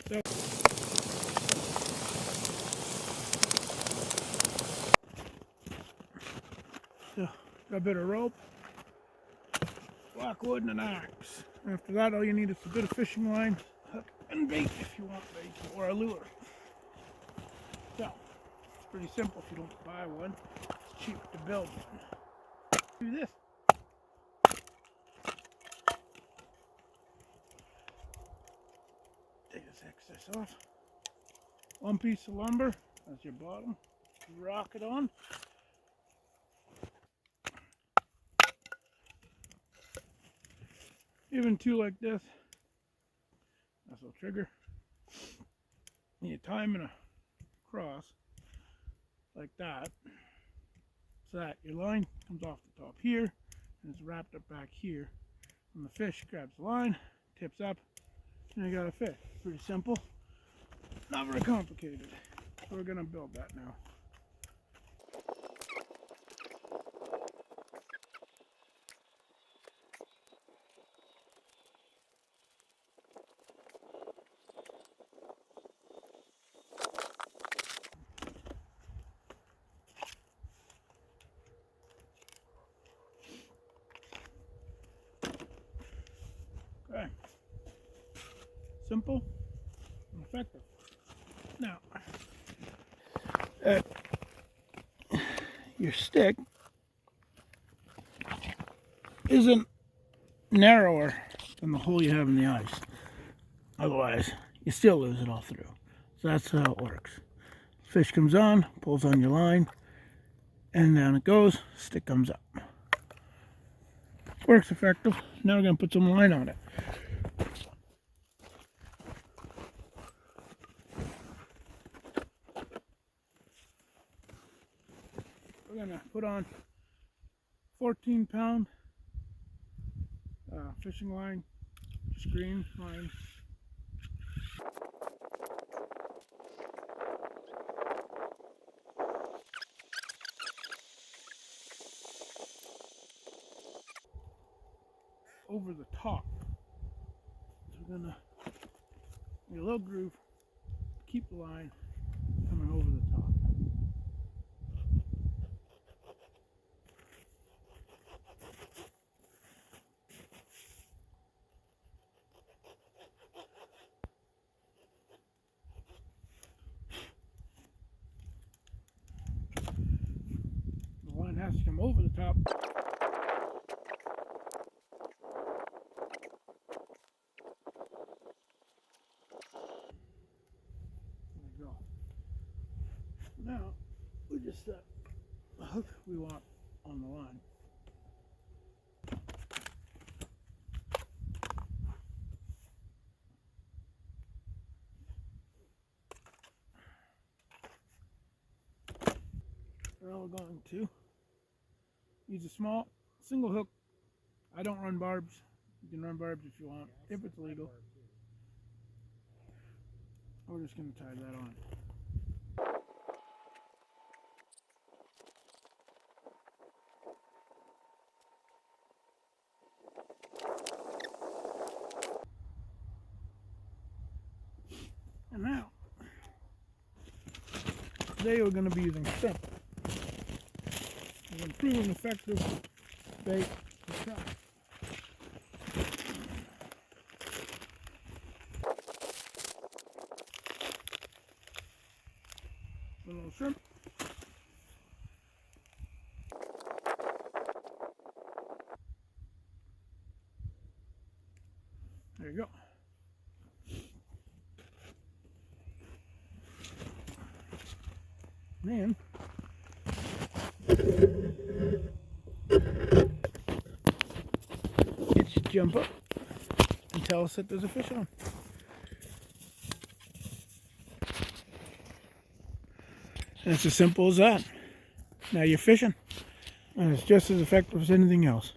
So, got a bit of rope, block wood, and an axe. After that, all you need is a bit of fishing line, hook, and bait if you want bait, or a lure. So, it's pretty simple if you don't buy one. It's cheap to build one. Do this. Take this excess off. One piece of lumber, that's your bottom. Rock it on. Even two like this. That's a trigger. And you tie them in a cross like that. So that your line comes off the top here and it's wrapped up back here. And the fish grabs the line, tips up, and you got a fish. Pretty simple. Not very complicated. So we're gonna build that now. Okay. Simple and effective. Now, your stick isn't narrower than the hole you have in the ice. Otherwise, you still lose it all through. So that's how it works. Fish comes on, pulls on your line, and down it goes, stick comes up. Works effective. Now we're going to put some line on it. We're going to put on 14-pound fishing line, just green line. Over the top. So we're going to make a little groove, keep the line coming over the top. The line has to come over the top. Now, we just set the hook we want on the line. Now we're going to use a small single hook. I don't run barbs. You can run barbs if you want, if it's legal. We're just going to tie that on. And now, today we're going to be using shrimp. It's an proven effective bait to try. A little shrimp. There you go. Man, it should jump up and tell us that there's a fish on. And it's as simple as that. Now you're fishing, and it's just as effective as anything else.